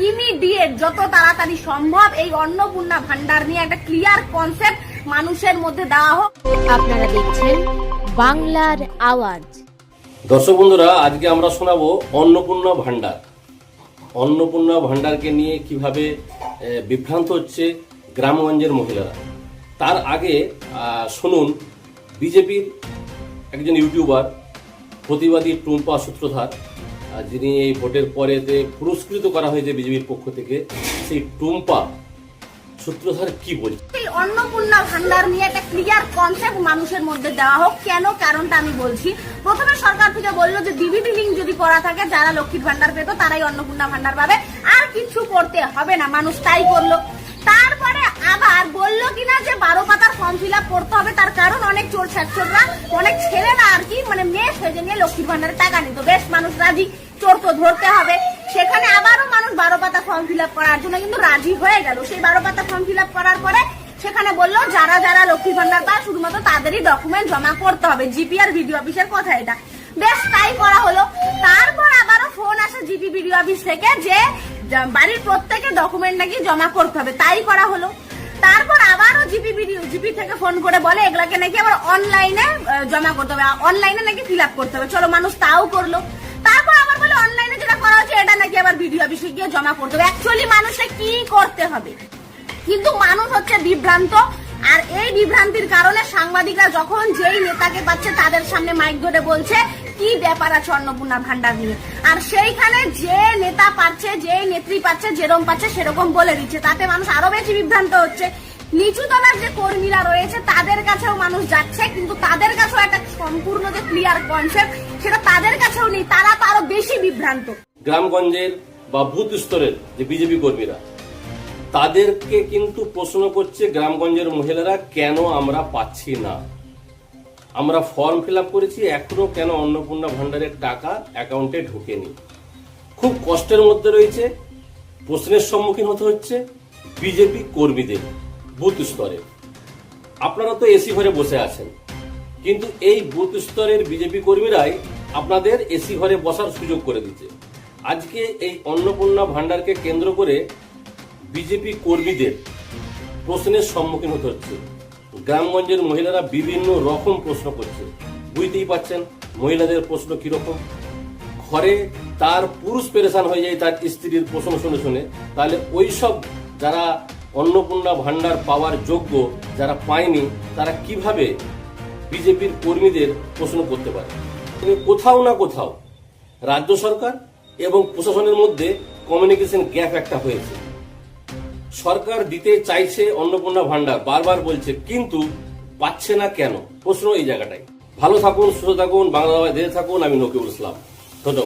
Immediate যত তাড়াতাড়ি সম্ভব এই অন্নপূর্ণা ভান্ডার নিয়ে একটা ক্লিয়ার কনসেপ্ট মানুষের মধ্যে দেওয়া হোক। আপনারা দেখছেন বাংলার আওয়াজ। দর্শক বন্ধুরা, আজকে আমরা শোনাবো অন্নপূর্ণা ভান্ডার। অন্নপূর্ণা ভান্ডারকে নিয়ে কিভাবে বিভ্রান্ত হচ্ছে গ্রামগঞ্জের মহিলারা। তার আগে শুনুন বিজেপির একজন ইউটিউবার প্রতিবাদী টুম্পা সূত্রধার, যিনি এই ভোটের পরেতে পুরস্কৃত করা হয়েছে বিজেপির পক্ষ থেকে, সেই টুম্পা সূত্রধার কি বলছে। এই অন্নপূর্ণা ভান্ডার নিয়ে একটা ক্লিয়ার কনসেপ্ট মানুষের মধ্যে দেওয়া হোক। কেন, কারণটা আমি বলছি। প্রথমে সরকার থেকে বললো যে ডিবিটি লিঙ্ক যদি করা থাকে যারা লক্ষ্মীর ভান্ডার পেত তারাই অন্নপূর্ণা ভান্ডার পাবে, আর কিছু করতে হবে না। মানুষ তাই করলো। তারপরে আবার বললো কিনা যে 12 পাতার ফর্ম ফিল আপ করতে হবে, তার কারণ অনেক চোর ছাত্ররা, অনেক ছেলেরা আর কি মেয়ে সেজে নিয়ে লক্ষ্মীর ভান্ডারে টাকা নিত। বেশ, মানুষ রাজি, চোর তো ধরতে হবে। সেখানে আবারও মানুষ 12 পাতা ফর্ম ফিল আপ করার জন্য কিন্তু রাজি হয়ে গেল। সেই 12 পাতা ফর্ম ফিল আপ করার পরে সেখানে বললো যারা যারা লক্ষ্মী ভান্ডার পায় শুধুমাত্র তাদেরই ডকুমেন্ট জমা করতে হবে। জিপি আর বিডিও অফিসের কথা এটা। বেশ, তাই করা হলো। তারপর আবারও ফোন আসে জিপি বিডিও অফিস থেকে যে বাড়ির প্রত্যেকে ডকুমেন্ট নাকি জমা করতে হবে। তাই করা হলো। তারপর আবারও জিপি থেকে ফোন করে বলে এগুলাকে নাকি আবার অনলাইনে জমা করতে হবে, অনলাইনে নাকি ফিল আপ করতে হবে। চলো, মানুষ তাও করলো। তারপর আবার বলে অনলাইনে যেটা করা হচ্ছে এটা নাকি আবার বিডিও অফিসে গিয়ে জমা করতে হবে। অ্যাকচুয়ালি মানুষে কি করতে হবে, কিন্তু মানুষ হচ্ছে বিভ্রান্ত। আর এই বিভ্রান্তির কারণে সাংবাদিকরা যখন যেই নেতাকে পাচ্ছে তাদের সামনে মাইক ধরে বলছে কি ব্যাপার আছে অন্নপূর্ণা ভান্ডার নিয়ে, আর সেইখানে যে নেতা পাচ্ছে, যে নেত্রী পাচ্ছে, যেরকম পাচ্ছে সেরকম বলে দিচ্ছে। তাতে মানুষ আরো বেশি বিভ্রান্ত হচ্ছে। নিচু তলার যে কর্মীরা রয়েছে তাদের কাছেও মানুষ যাচ্ছে, কিন্তু তাদের কাছেও একটা সম্পূর্ণ যে ক্লিয়ার কনসেপ্ট সেটা তাদের কাছেও নেই। তারা তো আরো বেশি বিভ্রান্ত। গ্রামগঞ্জের বা বুথ স্তরের যে বিজেপি কর্মীরা, তাদেরকে কিন্তু প্রশ্ন করছে গ্রামগঞ্জের মহিলারা, কেন আমরা পাচ্ছি না? আমরা ফর্ম ফিল আপ করেছি, এখনো কেন অন্নপূর্ণা ভান্ডারের টাকা অ্যাকাউন্টে ঢোকেনি? খুব কষ্টের মধ্যে রয়েছে। প্রশ্নের সম্মুখীন হতে হচ্ছে বিজেপি কর্মীদের বুথ স্তরে। আপনারা তো এসি ঘরে বসে আছেন, কিন্তু এই বুথ স্তরের বিজেপি কর্মীরাই আপনাদের এসি ঘরে বসার সুযোগ করে দিচ্ছে। আজকে এই অন্নপূর্ণা ভান্ডারকে কেন্দ্র করে বিজেপি কর্মীদের প্রশ্নের সম্মুখীন হতে হচ্ছে। গ্রামগঞ্জের মহিলারা বিভিন্ন রকম প্রশ্ন করছে। বুঝতেই পারছেন মহিলাদের প্রশ্ন কিরকম। ঘরে তার পুরুষ পেরেশান হয়ে যায় তার স্ত্রীর প্রশ্ন শুনে শুনে, তাহলে ওই সব যারা অন্নপূর্ণা ভান্ডার পাওয়ার যোগ্য, যারা পায়নি, তারা কিভাবে বিজেপির কর্মীদের প্রশ্ন করতে পারে? কোথাও না কোথাও রাজ্য সরকার এবং প্রশাসনের মধ্যে কমিউনিকেশন গ্যাপ একটা হয়েছে। সরকার দিতে চাইছে অন্নপূর্ণা ভান্ডার, বারবার বলছে, কিন্তু পাচ্ছে না কেন? প্রশ্ন এই জায়গাটাই। ভালো থাকুন, সুস্থ থাকুন, বাংলা দেখে থাকুন। আমি নকিবুল ইসলাম।